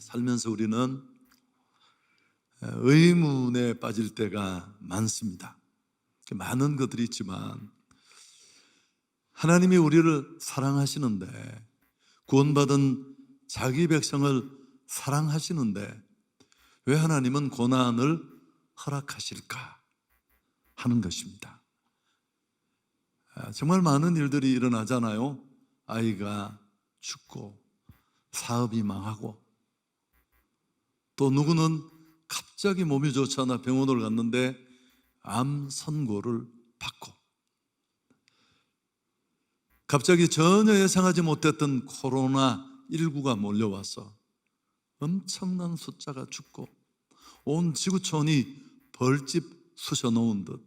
살면서 우리는 의문에 빠질 때가 많습니다. 많은 것들이 있지만 하나님이 우리를 사랑하시는데, 구원받은 자기 백성을 사랑하시는데 왜 하나님은 고난을 허락하실까 하는 것입니다. 정말 많은 일들이 일어나잖아요. 아이가 죽고 사업이 망하고, 또 누구는 갑자기 몸이 좋지 않아 병원을 갔는데 암 선고를 받고, 갑자기 전혀 예상하지 못했던 코로나19가 몰려와서 엄청난 숫자가 죽고 온 지구촌이 벌집 쑤셔놓은 듯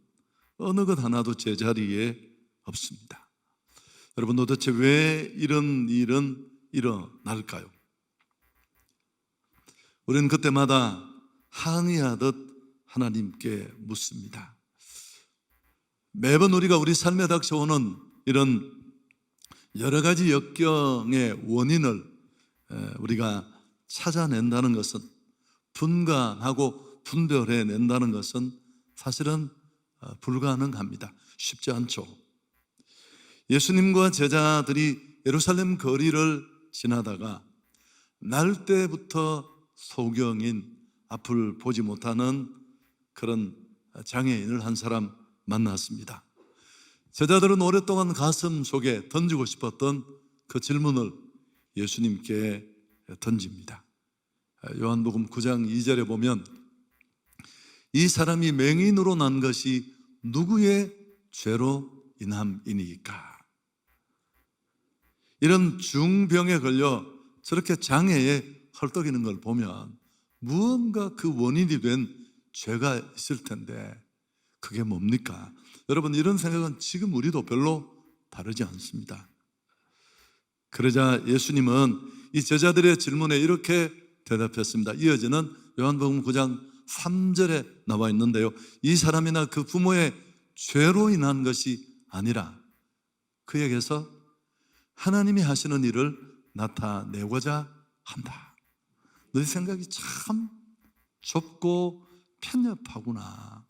어느 것 하나도 제자리에 없습니다. 여러분, 도대체 왜 이런 일은 일어날까요? 우리는 그때마다 항의하듯 하나님께 묻습니다. 매번 우리가 우리 삶에 닥쳐오는 이런 여러 가지 역경의 원인을 우리가 찾아낸다는 것은, 분간하고 분별해낸다는 것은 사실은 불가능합니다. 쉽지 않죠. 예수님과 제자들이 예루살렘 거리를 지나다가 날 때부터 소경인, 앞을 보지 못하는 그런 장애인을 한 사람 만났습니다. 제자들은 오랫동안 가슴 속에 던지고 싶었던 그 질문을 예수님께 던집니다. 요한복음 9장 2절에 보면 이 사람이 맹인으로 난 것이 누구의 죄로 인함이니까? 이런 중병에 걸려 저렇게 장애에 헐떡이는 걸 보면 무언가 그 원인이 된 죄가 있을 텐데 그게 뭡니까? 여러분, 이런 생각은 지금 우리도 별로 다르지 않습니다. 그러자 예수님은 이 제자들의 질문에 이렇게 대답했습니다. 이어지는 요한복음 9장 3절에 나와 있는데요, 이 사람이나 그 부모의 죄로 인한 것이 아니라 그에게서 하나님이 하시는 일을 나타내고자 한다. 너희 생각이 참 좁고 편협하구나.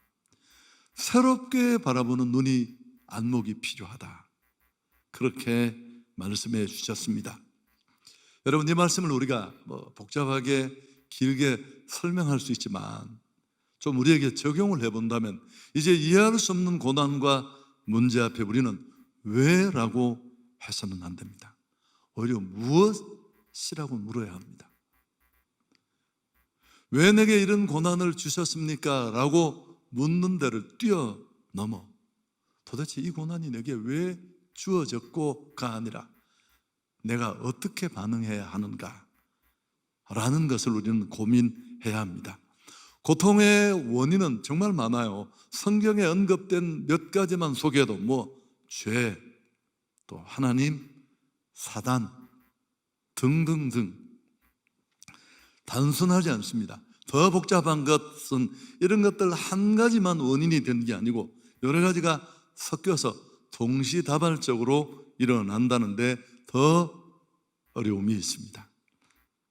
새롭게 바라보는 눈이, 안목이 필요하다. 그렇게 말씀해 주셨습니다. 여러분, 이 말씀을 우리가 복잡하게 길게 설명할 수 있지만 좀 우리에게 적용을 해본다면, 이제 이해할 수 없는 고난과 문제 앞에 우리는 왜? 라고 해서는 안 됩니다. 오히려 무엇이라고 물어야 합니다. 왜 내게 이런 고난을 주셨습니까? 라고 묻는 데를 뛰어넘어 도대체 이 고난이 내게 왜 주어졌고가 아니라 내가 어떻게 반응해야 하는가 라는 것을 우리는 고민해야 합니다. 고통의 원인은 정말 많아요. 성경에 언급된 몇 가지만 소개해도 죄, 또 하나님, 사단 등등등 단순하지 않습니다. 더 복잡한 것은 이런 것들 한 가지만 원인이 되는 게 아니고 여러 가지가 섞여서 동시다발적으로 일어난다는데 더 어려움이 있습니다.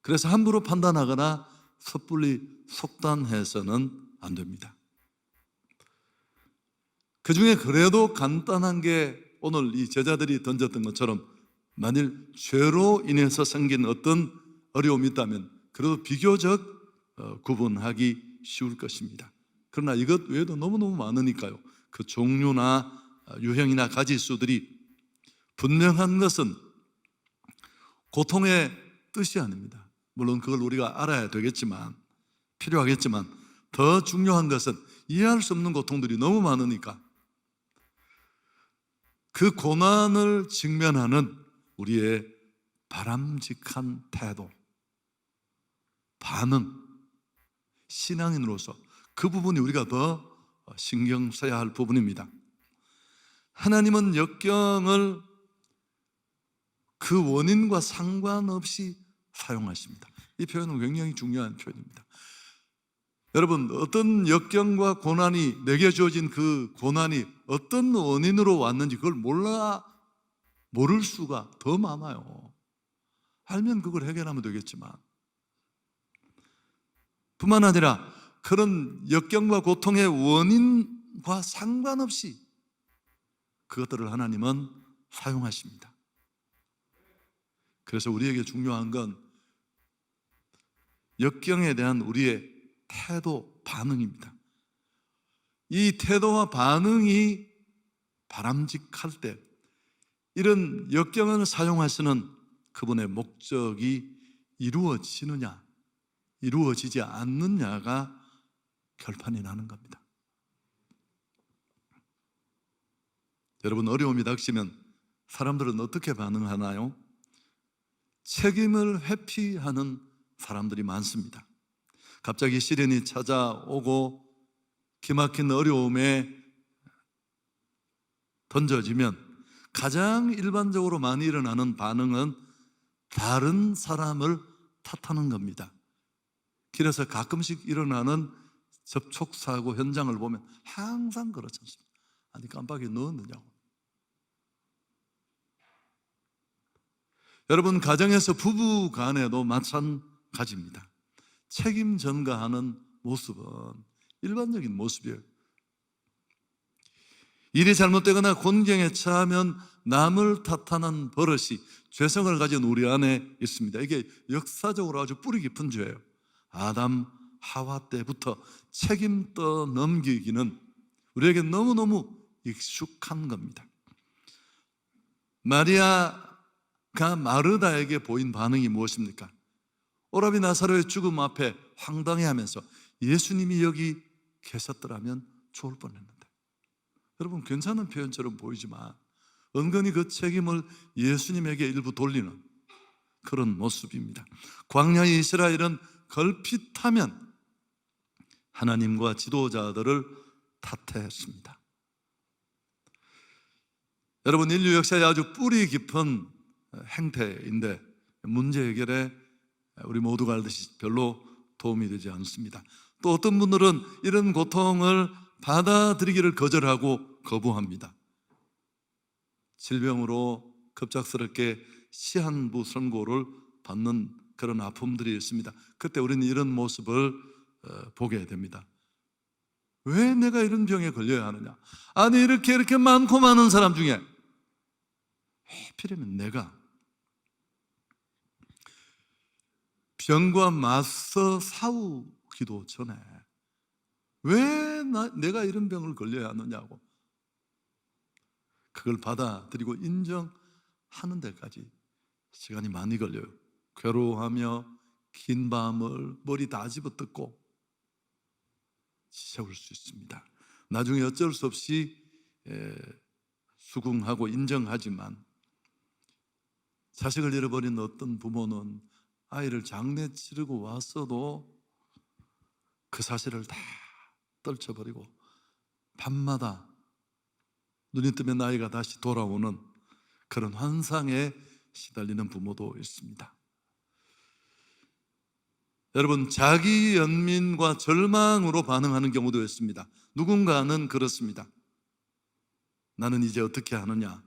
그래서 함부로 판단하거나 섣불리 속단해서는 안 됩니다. 그 중에 그래도 간단한 게 오늘 이 제자들이 던졌던 것처럼, 만일 죄로 인해서 생긴 어떤 어려움이 있다면 그래도 비교적 구분하기 쉬울 것입니다. 그러나 이것 외에도 너무너무 많으니까요, 그 종류나 유형이나 가지수들이 분명한 것은 고통의 뜻이 아닙니다. 물론 그걸 우리가 알아야 되겠지만, 필요하겠지만, 더 중요한 것은 이해할 수 없는 고통들이 너무 많으니까 그 고난을 직면하는 우리의 바람직한 태도, 반응, 신앙인으로서 그 부분이 우리가 더 신경 써야 할 부분입니다. 하나님은 역경을 그 원인과 상관없이 사용하십니다. 이 표현은 굉장히 중요한 표현입니다. 여러분, 어떤 역경과 고난이, 내게 주어진 그 고난이 어떤 원인으로 왔는지 그걸 모를 수가 더 많아요. 알면 그걸 해결하면 되겠지만 뿐만 아니라 그런 역경과 고통의 원인과 상관없이 그것들을 하나님은 사용하십니다. 그래서 우리에게 중요한 건 역경에 대한 우리의 태도, 반응입니다. 이 태도와 반응이 바람직할 때 이런 역경을 사용하시는 그분의 목적이 이루어지느냐, 이루어지지 않느냐가 결판이 나는 겁니다. 여러분, 어려움이 닥치면 사람들은 어떻게 반응하나요? 책임을 회피하는 사람들이 많습니다. 갑자기 시련이 찾아오고 기막힌 어려움에 던져지면 가장 일반적으로 많이 일어나는 반응은 다른 사람을 탓하는 겁니다. 길에서 가끔씩 일어나는 접촉사고 현장을 보면 항상 그렇지 않습니까? 아니, 깜빡이 넣었느냐고. 여러분, 가정에서 부부 간에도 마찬가지입니다. 책임 전가하는 모습은 일반적인 모습이에요. 일이 잘못되거나 곤경에 처하면 남을 탓하는 버릇이 죄성을 가진 우리 안에 있습니다. 이게 역사적으로 아주 뿌리 깊은 죄예요. 아담, 하와 때부터 책임 떠넘기기는 우리에게 너무너무 익숙한 겁니다. 마리아가 마르다에게 보인 반응이 무엇입니까? 오라비 나사로의 죽음 앞에 황당해하면서 예수님이 여기 계셨더라면 좋을 뻔했는데. 여러분, 괜찮은 표현처럼 보이지만 은근히 그 책임을 예수님에게 일부 돌리는 그런 모습입니다. 광야의 이스라엘은 걸핏하면 하나님과 지도자들을 탓했습니다. 여러분, 인류 역사의 아주 뿌리 깊은 행태인데 문제 해결에 우리 모두가 알듯이 별로 도움이 되지 않습니다. 또 어떤 분들은 이런 고통을 받아들이기를 거절하고 거부합니다. 질병으로 급작스럽게 시한부 선고를 받는 그런 아픔들이 있습니다. 그때 우리는 이런 모습을 보게 됩니다. 왜 내가 이런 병에 걸려야 하느냐? 아니, 이렇게 많고 많은 사람 중에 하필이면 내가 병과 맞서 싸우기도 전에 왜 내가 이런 병을 걸려야 하느냐고, 그걸 받아들이고 인정하는 데까지 시간이 많이 걸려요. 괴로워하며 긴 밤을 머리 다 집어뜯고 지새울 수 있습니다. 나중에 어쩔 수 없이 수긍하고 인정하지만 자식을 잃어버린 어떤 부모는 아이를 장례 치르고 왔어도 그 사실을 다 떨쳐버리고 밤마다 눈이 뜨면 아이가 다시 돌아오는 그런 환상에 시달리는 부모도 있습니다. 여러분, 자기 연민과 절망으로 반응하는 경우도 있습니다. 누군가는 그렇습니다. 나는 이제 어떻게 하느냐?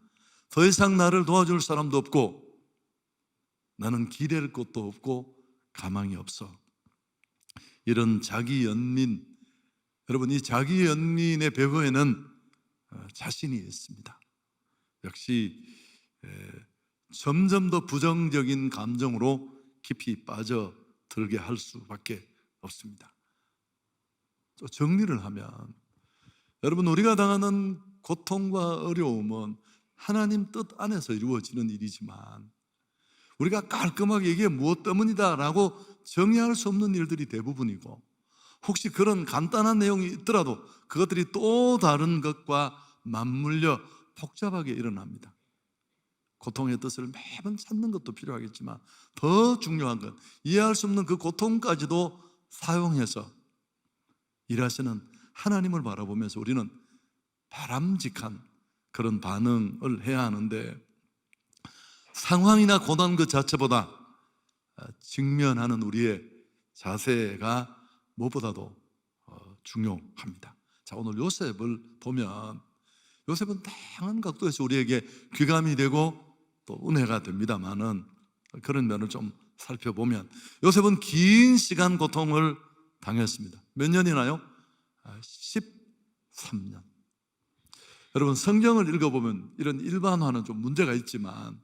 더 이상 나를 도와줄 사람도 없고 나는 기댈 곳도 없고 가망이 없어. 이런 자기 연민, 여러분, 이 자기 연민의 배후에는 자신이 있습니다. 역시 점점 더 부정적인 감정으로 깊이 빠져들게 할 수밖에 없습니다. 또 정리를 하면 여러분, 우리가 당하는 고통과 어려움은 하나님 뜻 안에서 이루어지는 일이지만 우리가 깔끔하게 이게 무엇 때문이다 라고 정의할 수 없는 일들이 대부분이고, 혹시 그런 간단한 내용이 있더라도 그것들이 또 다른 것과 맞물려 복잡하게 일어납니다. 고통의 뜻을 매번 찾는 것도 필요하겠지만 더 중요한 건 이해할 수 없는 그 고통까지도 사용해서 일하시는 하나님을 바라보면서 우리는 바람직한 그런 반응을 해야 하는데, 상황이나 고난 그 자체보다 직면하는 우리의 자세가 무엇보다도 중요합니다. 자, 오늘 요셉을 보면 요셉은 다양한 각도에서 우리에게 귀감이 되고 또 은혜가 됩니다만은, 그런 면을 좀 살펴보면 요셉은 긴 시간 고통을 당했습니다. 몇 년이나요? 13년. 여러분, 성경을 읽어보면 이런 일반화는 좀 문제가 있지만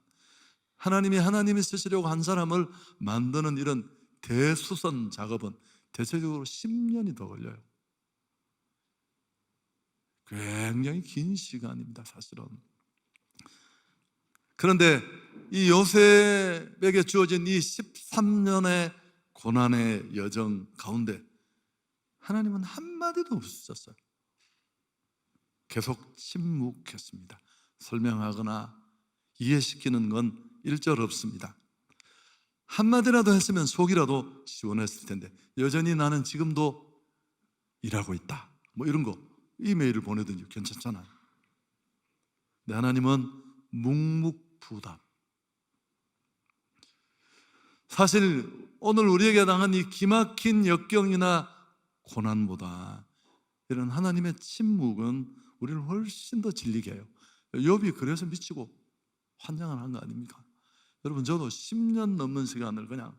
하나님이 쓰시려고 한 사람을 만드는 이런 대수선 작업은 대체적으로 10년이 더 걸려요. 굉장히 긴 시간입니다, 사실은. 그런데 이 요셉에게 주어진 이 13년의 고난의 여정 가운데 하나님은 한마디도 없으셨어요. 계속 침묵했습니다. 설명하거나 이해시키는 건 일절 없습니다. 한마디라도 했으면 속이라도 시원했을 텐데 여전히 나는 지금도 일하고 있다, 뭐 이런 거 이메일을 보내든지 괜찮잖아요. 근데 하나님은 묵묵부답. 사실 오늘 우리에게 당한 이 기막힌 역경이나 고난보다 이런 하나님의 침묵은 우리를 훨씬 더 질리게 해요. 욥이 그래서 미치고 환장을 한 거 아닙니까? 여러분, 저도 10년 넘는 시간을 그냥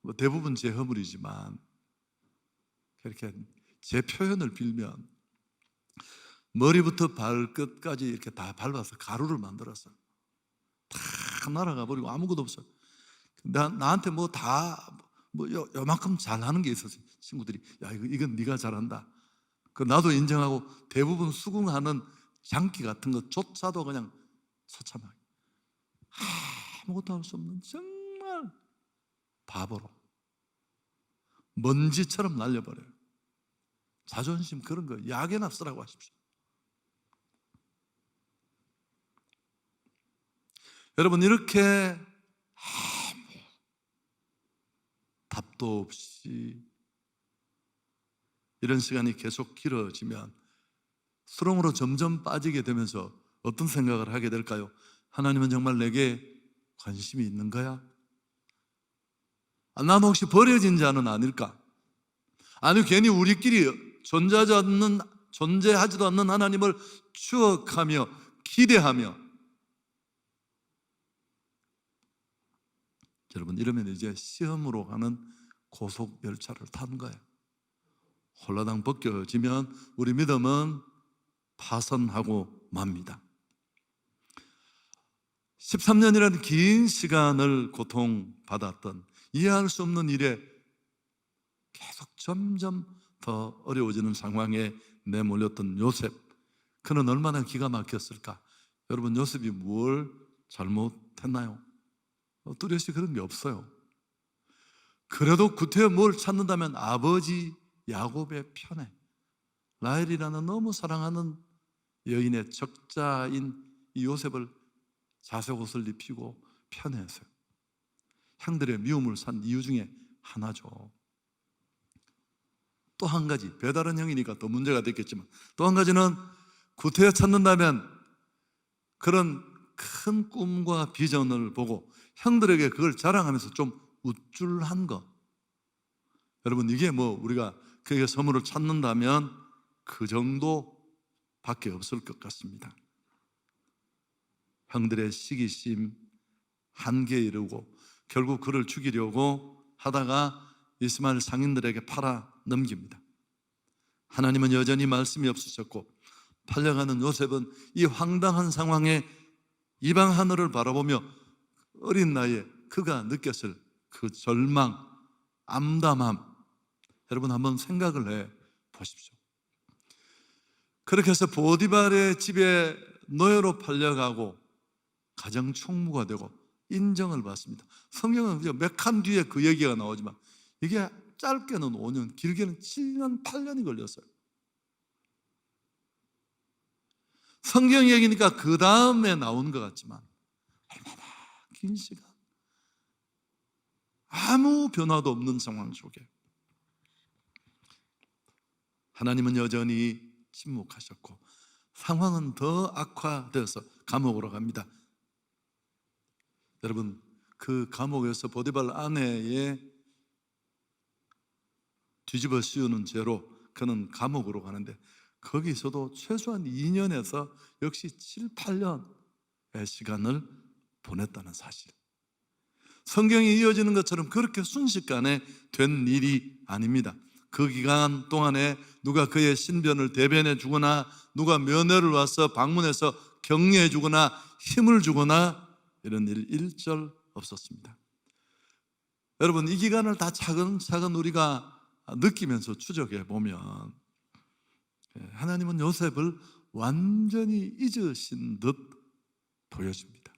뭐 대부분 제 허물이지만 그렇게 제 표현을 빌면 머리부터 발끝까지 이렇게 다 밟아서 가루를 만들었어요. 다 날아가 버리고 아무것도 없어요. 나한테 뭐 다 요만큼 잘하는 게 있었어요. 친구들이 야, 이건 네가 잘한다. 그 나도 인정하고 대부분 수긍하는 장기 같은 것조차도 그냥 처참하게 아무것도 할 수 없는 정말 바보로 먼지처럼 날려버려요. 자존심 그런 거 약에나 쓰라고 하십시오. 여러분, 이렇게 아무 답도 없이 이런 시간이 계속 길어지면 수렁으로 점점 빠지게 되면서 어떤 생각을 하게 될까요? 하나님은 정말 내게 관심이 있는 거야? 나는 혹시 버려진 자는 아닐까? 아니, 괜히 우리끼리 존재하지도 않는 하나님을 추억하며 기대하며, 여러분, 이러면 이제 시험으로 가는 고속열차를 타는 거예요. 홀라당 벗겨지면 우리 믿음은 파선하고 맙니다. 13년이라는 긴 시간을 고통받았던, 이해할 수 없는 일에 계속 점점 더 어려워지는 상황에 내몰렸던 요셉, 그는 얼마나 기가 막혔을까? 여러분, 요셉이 뭘 잘못했나요? 뚜렷이 그런 게 없어요. 그래도 구태여 뭘 찾는다면 아버지 야곱의 편에, 라헬이라는 너무 사랑하는 여인의 적자인 이 요셉을 자색 옷을 입히고 편애했어요. 형들의 미움을 산 이유 중에 하나죠. 또 한 가지, 배다른 형이니까 더 문제가 됐겠지만 또 한 가지는 구태여 찾는다면 그런 큰 꿈과 비전을 보고 형들에게 그걸 자랑하면서 좀 우쭐한 것. 여러분, 이게 우리가 그에게 선물을 찾는다면 그 정도밖에 없을 것 같습니다. 형들의 시기심 한계에 이르고 결국 그를 죽이려고 하다가 이스마엘 상인들에게 팔아 넘깁니다. 하나님은 여전히 말씀이 없으셨고 팔려가는 요셉은 이 황당한 상황에 이방 하늘을 바라보며 어린 나이에 그가 느꼈을 그 절망, 암담함, 여러분 한번 생각을 해 보십시오. 그렇게 해서 보디발의 집에 노예로 팔려가고 가정 총무가 되고 인정을 받습니다. 성경은 몇 칸 뒤에 그 얘기가 나오지만 이게 짧게는 5년, 길게는 7년, 8년이 걸렸어요. 성경 얘기니까 그 다음에 나온 것 같지만 얼마나 긴 시간, 아무 변화도 없는 상황 속에 하나님은 여전히 침묵하셨고 상황은 더 악화되어서 감옥으로 갑니다. 여러분, 그 감옥에서 보디발 아내의 뒤집어 씌우는 죄로 그는 감옥으로 가는데 거기서도 최소한 2년에서 역시 7, 8년의 시간을 보냈다는 사실. 성경이 이어지는 것처럼 그렇게 순식간에 된 일이 아닙니다. 그 기간 동안에 누가 그의 신변을 대변해 주거나 누가 면회를 와서 방문해서 격려해 주거나 힘을 주거나 이런 일 일절 없었습니다. 여러분, 이 기간을 다 차근차근 우리가 느끼면서 추적해 보면 하나님은 요셉을 완전히 잊으신 듯 보여집니다.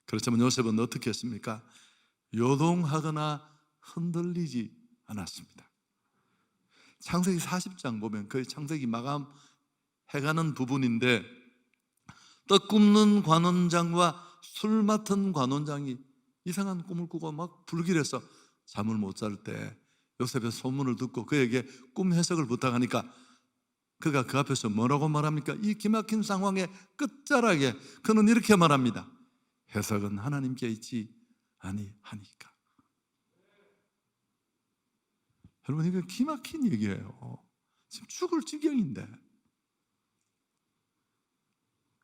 그렇지만 요셉은 어떻게 했습니까? 요동하거나 흔들리지 않았습니다. 창세기 40장 보면 거의 창세기 마감해가는 부분인데, 떡 굽는 관원장과 술 맡은 관원장이 이상한 꿈을 꾸고 막 불길해서 잠을 못 잘 때 요셉의 소문을 듣고 그에게 꿈 해석을 부탁하니까 그가 그 앞에서 뭐라고 말합니까? 이 기막힌 상황의 끝자락에 그는 이렇게 말합니다. 해석은 하나님께 있지 아니하니까. 여러분, 이거 기막힌 얘기예요. 지금 죽을 지경인데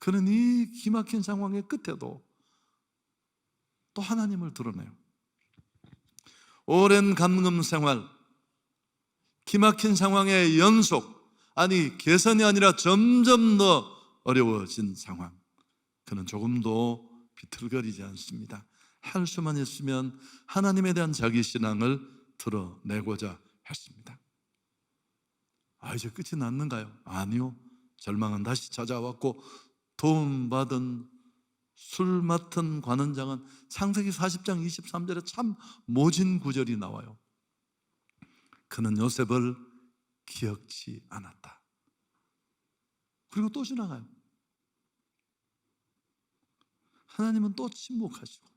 그는 이 기막힌 상황의 끝에도 또 하나님을 드러내요. 오랜 감금 생활, 기막힌 상황의 연속, 아니 개선이 아니라 점점 더 어려워진 상황, 그는 조금도 비틀거리지 않습니다. 할 수만 있으면 하나님에 대한 자기 신앙을 드러내고자 했습니다. 이제 끝이 났는가요? 아니요. 절망은 다시 찾아왔고 도움받은 술 맡은 관원장은 창세기 40장 23절에 참 모진 구절이 나와요. 그는 요셉을 기억지 않았다. 그리고 또 지나가요. 하나님은 또 침묵하시고,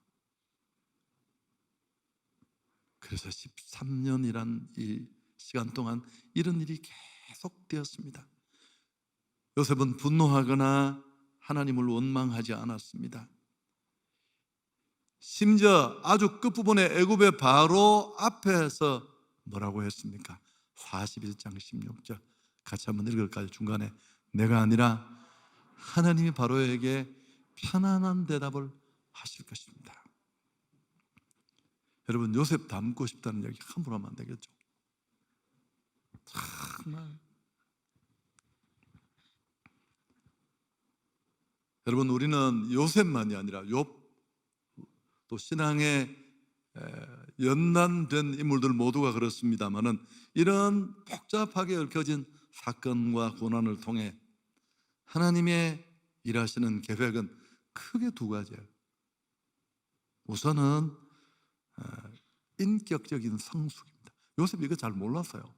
그래서 13년이란 이 시간 동안 이런 일이 계속되었습니다. 요셉은 분노하거나 하나님을 원망하지 않았습니다. 심지어 아주 끝부분에 애굽의 바로 앞에서 뭐라고 했습니까? 41장 16절 같이 한번 읽을까요? 중간에 내가 아니라 하나님이 바로에게 편안한 대답을 하실 것입니다. 여러분, 요셉 닮고 싶다는 얘기 함부로 하면 안 되겠죠? 정말 여러분, 우리는 요셉만이 아니라 욥, 또 신앙에 연단된 인물들 모두가 그렇습니다만은 이런 복잡하게 얽혀진 사건과 고난을 통해 하나님의 일하시는 계획은 크게 두 가지예요. 우선은 인격적인 성숙입니다. 요셉이 이거 잘 몰랐어요.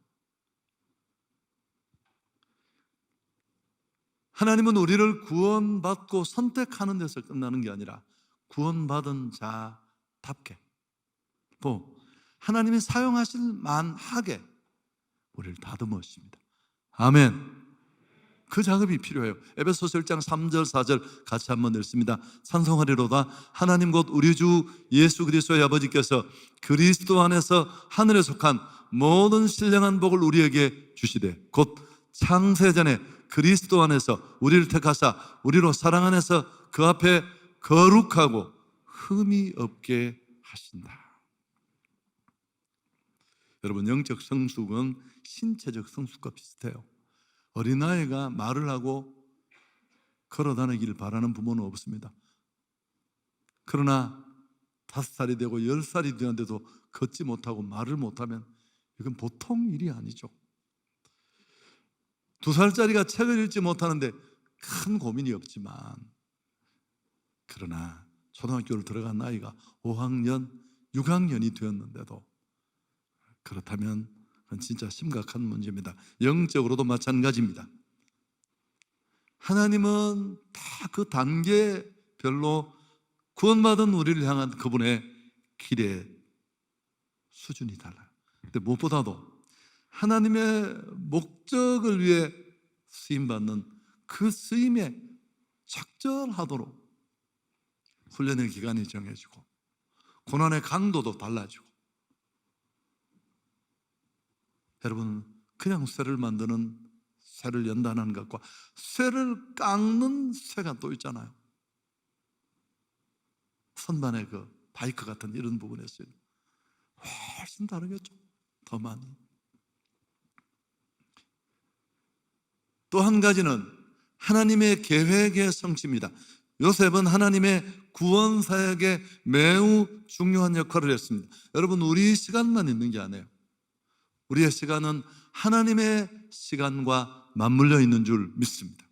하나님은 우리를 구원받고 선택하는 데서 끝나는 게 아니라 구원받은 자답게 또 하나님이 사용하실 만하게 우리를 다듬으십니다. 아멘. 그 작업이 필요해요. 에베소서 1장 3절 4절 같이 한번 읽습니다. 찬송하리로다. 하나님 곧 우리 주 예수 그리스도의 아버지께서 그리스도 안에서 하늘에 속한 모든 신령한 복을 우리에게 주시되 곧 창세전에 그리스도 안에서 우리를 택하사 우리로 사랑 안에서 그 앞에 거룩하고 흠이 없게 하신다. 여러분, 영적 성숙은 신체적 성숙과 비슷해요. 어린아이가 말을 하고 걸어다니기를 바라는 부모는 없습니다. 그러나 5살이 되고 10살이 되는데도 걷지 못하고 말을 못하면 이건 보통 일이 아니죠. 2살짜리가 책을 읽지 못하는데 큰 고민이 없지만, 그러나 초등학교를 들어간 나이가 5학년, 6학년이 되었는데도 그렇다면 그건 진짜 심각한 문제입니다. 영적으로도 마찬가지입니다. 하나님은 다 그 단계별로 구원받은 우리를 향한 그분의 길의 수준이 달라요. 근데 무엇보다도 하나님의 목적을 위해 쓰임받는 그 쓰임에 적절하도록 훈련의 기간이 정해지고 고난의 강도도 달라지고, 여러분, 그냥 쇠를 만드는 쇠를 연단하는 것과 쇠를 깎는 쇠가 또 있잖아요. 선반의 그 바이크 같은 이런 부분에서 훨씬 다르겠죠. 더 많이. 또 한 가지는 하나님의 계획의 성취입니다. 요셉은 하나님의 구원 사역에 매우 중요한 역할을 했습니다. 여러분, 우리 시간만 있는 게 아니에요. 우리의 시간은 하나님의 시간과 맞물려 있는 줄 믿습니다.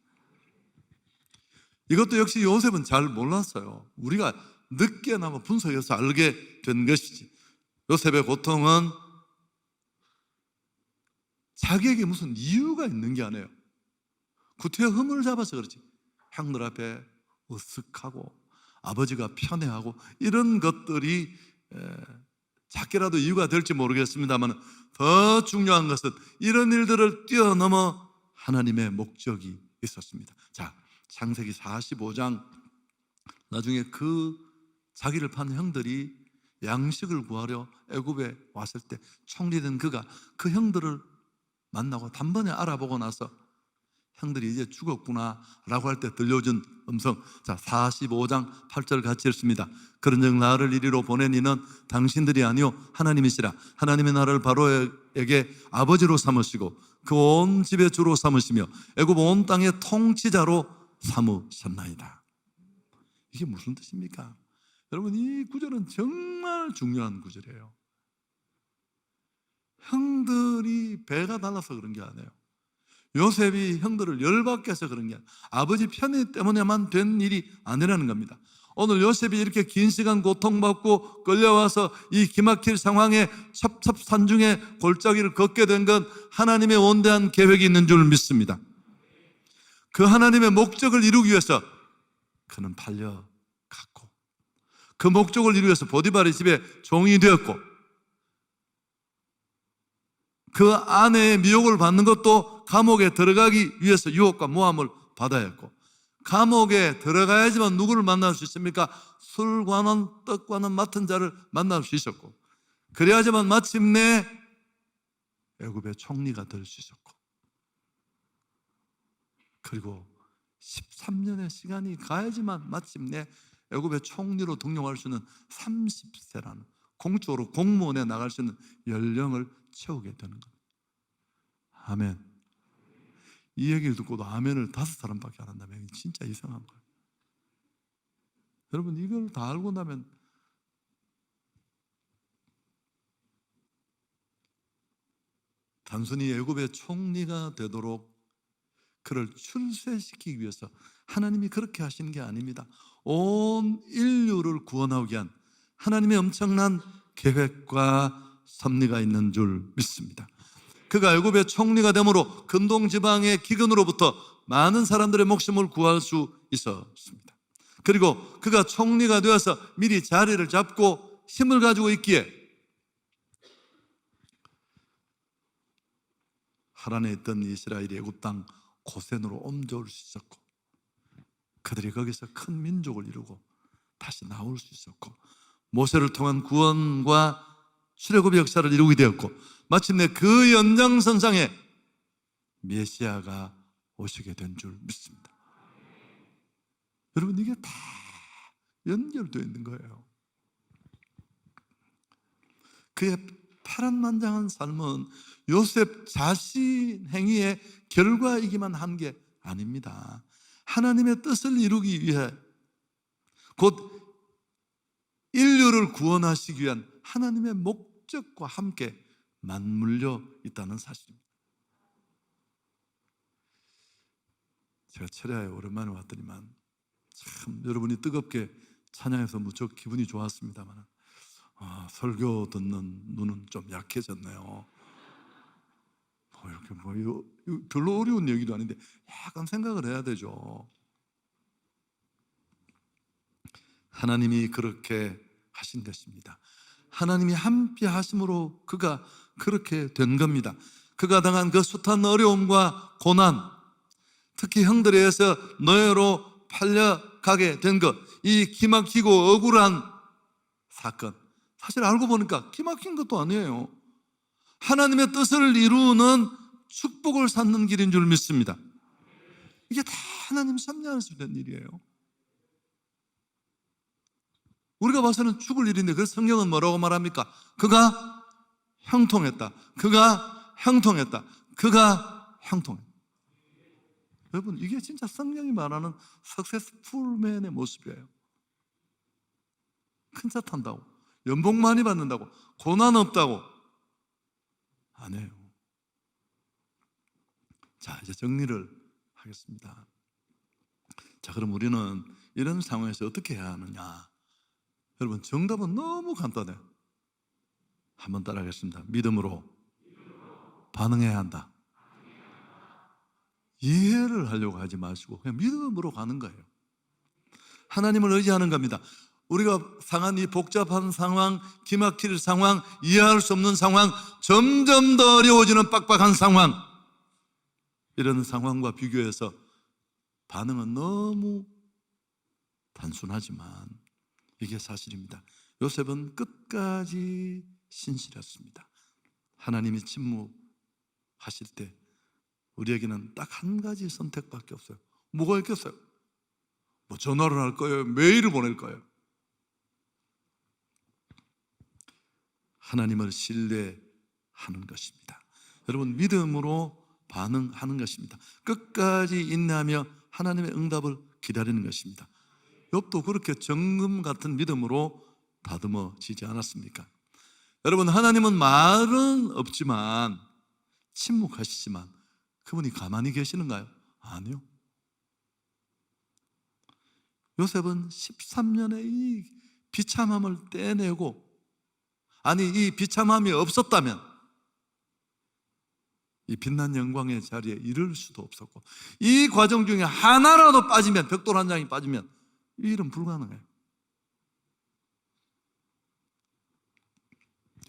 이것도 역시 요셉은 잘 몰랐어요. 우리가 늦게나마 분석해서 알게 된 것이지. 요셉의 고통은 자기에게 무슨 이유가 있는 게 아니에요. 구태여 흠을 잡아서 그렇지. 형들 앞에 으쓱하고 아버지가 편애하고 이런 것들이 작게라도 이유가 될지 모르겠습니다만, 더 중요한 것은 이런 일들을 뛰어넘어 하나님의 목적이 있었습니다. 자, 창세기 45장, 나중에 그 자기를 판 형들이 양식을 구하려 애굽에 왔을 때 총리된 그가 그 형들을 만나고 단번에 알아보고 나서 형들이 이제 죽었구나 라고 할 때 들려준 음성. 자, 45장 8절 같이 읽습니다. 그런즉 나를 이리로 보낸 이는 당신들이 아니요 하나님이시라. 하나님의 나를 바로에게 아버지로 삼으시고 그 온 집의 주로 삼으시며 애굽 온 땅의 통치자로 삼으셨나이다. 이게 무슨 뜻입니까? 여러분, 이 구절은 정말 중요한 구절이에요. 형들이 배가 달라서 그런 게 아니에요. 요셉이 형들을 열받게 해서 그런 게 아니에요. 아버지 편애 때문에만 된 일이 아니라는 겁니다. 오늘 요셉이 이렇게 긴 시간 고통받고 끌려와서 이 기막힐 상황에 첩첩산중의 골짜기를 걷게 된 건 하나님의 원대한 계획이 있는 줄 믿습니다. 그 하나님의 목적을 이루기 위해서 그는 팔려갔고, 그 목적을 이루기 위해서 보디발의 집에 종이 되었고, 그 아내의 미혹을 받는 것도 감옥에 들어가기 위해서 유혹과 모함을 받아야 했고, 감옥에 들어가야지만 누구를 만날 수 있습니까? 술과는 떡과는 맡은 자를 만날 수 있었고, 그래야지만 마침내 애굽의 총리가 될 수 있었고, 그리고 13년의 시간이 가야지만 마침내 애굽의 총리로 등용할 수 있는 30세라는 공적으로 공무원에 나갈 수 있는 연령을 채우게 되는 겁니다. 아멘. 이 얘기를 듣고도 아멘을 5사람밖에 안 한다면 진짜 이상한 거예요. 여러분, 이걸 다 알고 나면 단순히 애굽의 총리가 되도록 그를 출세시키기 위해서 하나님이 그렇게 하신 게 아닙니다. 온 인류를 구원하기 위한 하나님의 엄청난 계획과 섭리가 있는 줄 믿습니다. 그가 애굽의 총리가 되므로 근동 지방의 기근으로부터 많은 사람들의 목숨을 구할 수 있었습니다. 그리고 그가 총리가 되어서 미리 자리를 잡고 힘을 가지고 있기에 하란에 있던 이스라엘이 애굽 땅 고센으로 옮겨올 수 있었고, 그들이 거기서 큰 민족을 이루고 다시 나올 수 있었고, 모세를 통한 구원과 출애굽의 역사를 이루게 되었고, 마침내 그 연장선상에 메시아가 오시게 된 줄 믿습니다. 여러분, 이게 다 연결되어 있는 거예요. 그의 파란만장한 삶은 요셉 자신 행위의 결과이기만 한 게 아닙니다. 하나님의 뜻을 이루기 위해, 곧 인류를 구원하시기 위한 하나님의 목적과 함께 맞물려 있다는 사실입니다. 제가 철야에 오랜만에 왔더니만 참 여러분이 뜨겁게 찬양해서 무척 기분이 좋았습니다만, 설교 듣는 눈은 좀 약해졌네요. 이렇게 이거 별로 어려운 얘기도 아닌데 약간 생각을 해야 되죠. 하나님이 그렇게 하신 것입니다. 하나님이 함께 하심으로 그가 그렇게 된 겁니다. 그가 당한 그 숱한 어려움과 고난, 특히 형들에 의해서 노예로 팔려가게 된 것, 이 기막히고 억울한 사건, 사실 알고 보니까 기막힌 것도 아니에요. 하나님의 뜻을 이루는 축복을 쌓는 길인 줄 믿습니다. 이게 다 하나님 섭리 안에서 된 일이에요. 우리가 봐서는 죽을 일인데, 그 성경은 뭐라고 말합니까? 그가 형통했다. 그가 형통했다. 그가 형통했다. 여러분, 이게 진짜 성령이 말하는 석세스풀맨의 모습이에요. 큰 차 탄다고, 연봉 많이 받는다고, 고난 없다고 안 해요. 자, 이제 정리를 하겠습니다. 자, 그럼 우리는 이런 상황에서 어떻게 해야 하느냐? 여러분, 정답은 너무 간단해요. 한번 따라하겠습니다. 믿음으로 반응해야 한다. 이해를 하려고 하지 마시고 그냥 믿음으로 가는 거예요. 하나님을 의지하는 겁니다. 우리가 상한 이 복잡한 상황, 기막힐 상황, 이해할 수 없는 상황, 점점 더 어려워지는 빡빡한 상황, 이런 상황과 비교해서 반응은 너무 단순하지만 이게 사실입니다. 요셉은 끝까지 신실했습니다. 하나님이 침묵하실 때 우리에게는 딱 한 가지 선택밖에 없어요. 뭐가 있겠어요? 뭐 전화를 할 거예요? 메일을 보낼 거예요? 하나님을 신뢰하는 것입니다. 여러분, 믿음으로 반응하는 것입니다. 끝까지 인내하며 하나님의 응답을 기다리는 것입니다. 욥도 그렇게 정금 같은 믿음으로 다듬어지지 않았습니까? 여러분, 하나님은 말은 없지만 침묵하시지만 그분이 가만히 계시는가요? 아니요. 요셉은 13년의 이 비참함을 떼내고, 아니, 이 비참함이 없었다면 이 빛난 영광의 자리에 이를 수도 없었고, 이 과정 중에 하나라도 빠지면, 벽돌 한 장이 빠지면 이 일은 불가능해요.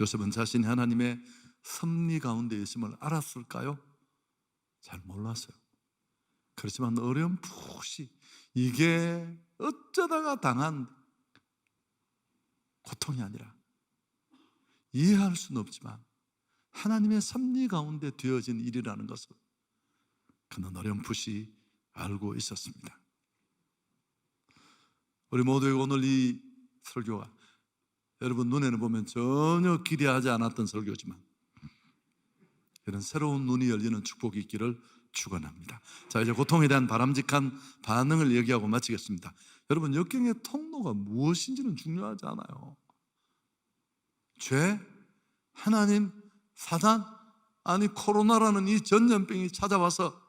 요셉은 자신이 하나님의 섭리 가운데 있음을 알았을까요? 잘 몰랐어요. 그렇지만 어렴풋이 이게 어쩌다가 당한 고통이 아니라, 이해할 수는 없지만 하나님의 섭리 가운데 되어진 일이라는 것을 그는 어렴풋이 알고 있었습니다. 우리 모두에게 오늘 이 설교가 여러분 눈에는 보면 전혀 기대하지 않았던 설교지만 이런 새로운 눈이 열리는 축복이 있기를 축원합니다. 자, 이제 고통에 대한 바람직한 반응을 얘기하고 마치겠습니다. 여러분, 역경의 통로가 무엇인지는 중요하지 않아요. 죄, 하나님, 사단, 아니 코로나라는 이 전염병이 찾아와서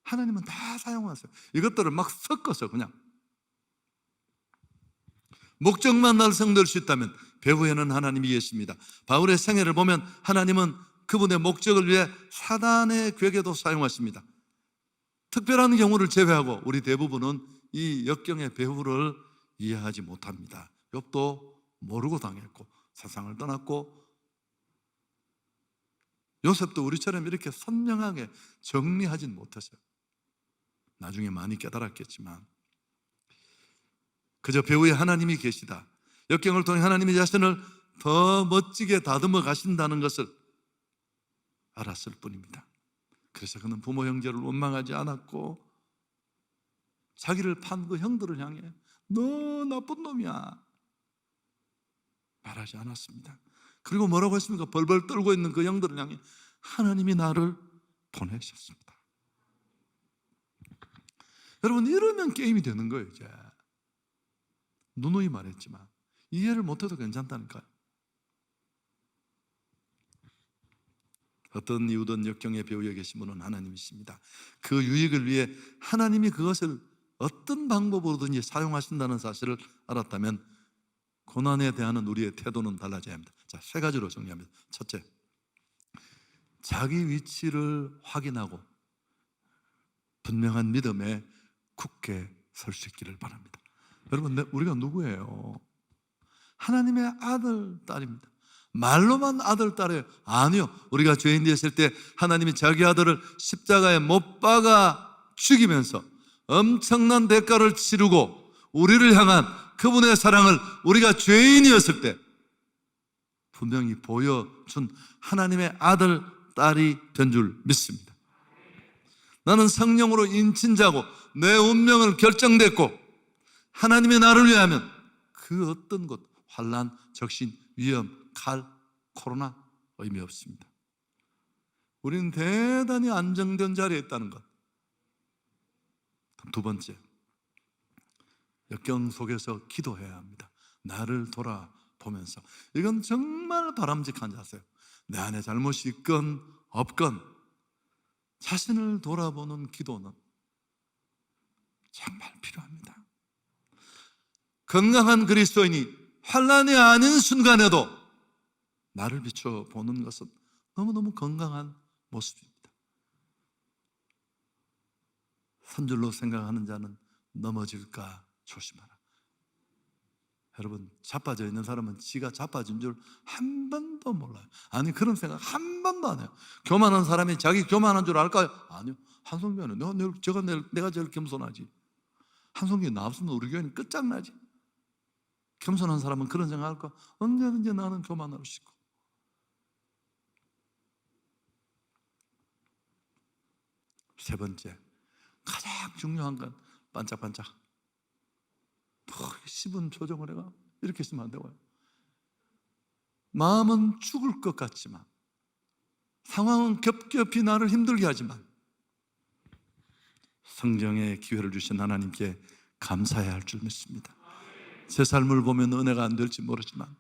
하나님은 다 사용하세요. 이것들을 막 섞어서 그냥 목적만 달성될 수 있다면 배후에는 하나님이 계십니다. 바울의 생애를 보면 하나님은 그분의 목적을 위해 사단의 괴계도 사용하십니다. 특별한 경우를 제외하고 우리 대부분은 이 역경의 배후를 이해하지 못합니다. 욥도 모르고 당했고 세상을 떠났고, 요셉도 우리처럼 이렇게 선명하게 정리하진 못했어요. 나중에 많이 깨달았겠지만 그저 배후에 하나님이 계시다, 역경을 통해 하나님이 자신을 더 멋지게 다듬어 가신다는 것을 알았을 뿐입니다. 그래서 그는 부모 형제를 원망하지 않았고 자기를 판 그 형들을 향해 너 나쁜 놈이야 말하지 않았습니다. 그리고 뭐라고 했습니까? 벌벌 떨고 있는 그 형들을 향해 하나님이 나를 보내셨습니다. 여러분, 이러면 게임이 되는 거예요. 이제 누누이 말했지만 이해를 못해도 괜찮다니까요. 어떤 이유든 역경의 배후에 계신 분은 하나님이십니다. 그 유익을 위해 하나님이 그것을 어떤 방법으로든지 사용하신다는 사실을 알았다면 고난에 대한 우리의 태도는 달라져야 합니다. 자, 세 가지로 정리합니다. 첫째, 자기 위치를 확인하고 분명한 믿음에 굳게 설 수 있기를 바랍니다. 여러분, 우리가 누구예요? 하나님의 아들, 딸입니다. 말로만 아들, 딸이에요? 아니요. 우리가 죄인 되었을 때 하나님이 자기 아들을 십자가에 못 박아 죽이면서 엄청난 대가를 치르고 우리를 향한 그분의 사랑을 우리가 죄인이었을 때 분명히 보여준 하나님의 아들, 딸이 된 줄 믿습니다. 나는 성령으로 인친자고 내 운명을 결정됐고 하나님이 나를 위하면 그 어떤 것, 환난, 적신, 위험 칼, 코로나 의미 없습니다. 우리는 대단히 안정된 자리에 있다는 것. 두 번째, 역경 속에서 기도해야 합니다. 나를 돌아보면서. 이건 정말 바람직한 자세요. 내 안에 잘못이 있건 없건 자신을 돌아보는 기도는 정말 필요합니다. 건강한 그리스도인이 환난이 아닌 순간에도 나를 비춰보는 것은 너무너무 건강한 모습입니다. 선 줄로 생각하는 자는 넘어질까 조심하라. 여러분, 자빠져 있는 사람은 지가 자빠진 줄 한 번도 몰라요. 아니, 그런 생각 한 번도 안 해요. 교만한 사람이 자기 교만한 줄 알까요? 아니요. 한송교회는 내가 제일 겸손하지. 한송교회 나 없으면 우리 교회는 끝장나지. 겸손한 사람은 그런 생각할까? 언제든지 나는 교만할 수 있고. 세 번째, 가장 중요한 건 반짝반짝 10분 조정을 해가 이렇게 있으면 안 되고요. 마음은 죽을 것 같지만, 상황은 겹겹이 나를 힘들게 하지만 성령의 기회를 주신 하나님께 감사해야 할 줄 믿습니다. 제 삶을 보면 은혜가 안 될지 모르지만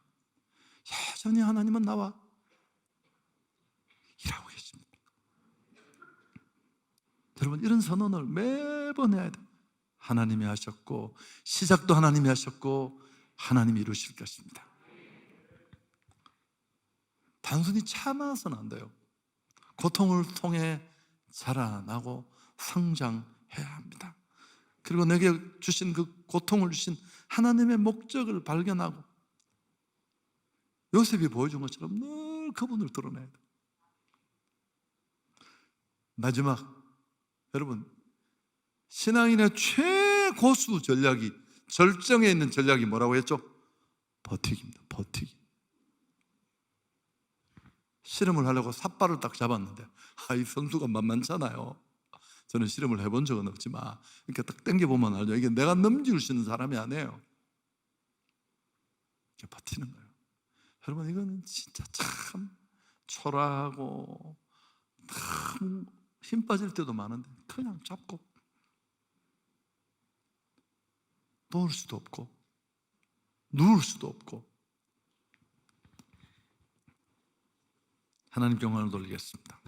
여전히 하나님은 나와 일하고 계십니다. 여러분, 이런 선언을 매번 해야 돼요. 하나님이 하셨고, 시작도 하나님이 하셨고, 하나님이 이루실 것입니다. 단순히 참아서는 안 돼요. 고통을 통해 자라나고 성장해야 합니다. 그리고 내게 주신 그 고통을 주신 하나님의 목적을 발견하고, 요셉이 보여준 것처럼 늘 그분을 드러내야 돼요. 마지막, 여러분, 신앙인의 최고수 전략이, 절정에 있는 전략이 뭐라고 했죠? 버티기입니다. 버티기. 실험을 하려고 삿발을 딱 잡았는데, 이 성수가 만만찮아요. 저는 실험을 해본 적은 없지만 이렇게 딱 당겨보면 알죠. 이게 내가 넘길 수 있는 사람이 아니에요. 이렇게 버티는 거예요. 여러분, 이거는 진짜 참 초라하고 참 힘 빠질 때도 많은데 그냥 잡고 놓을 수도 없고 누울 수도 없고. 하나님께 영광을 돌리겠습니다.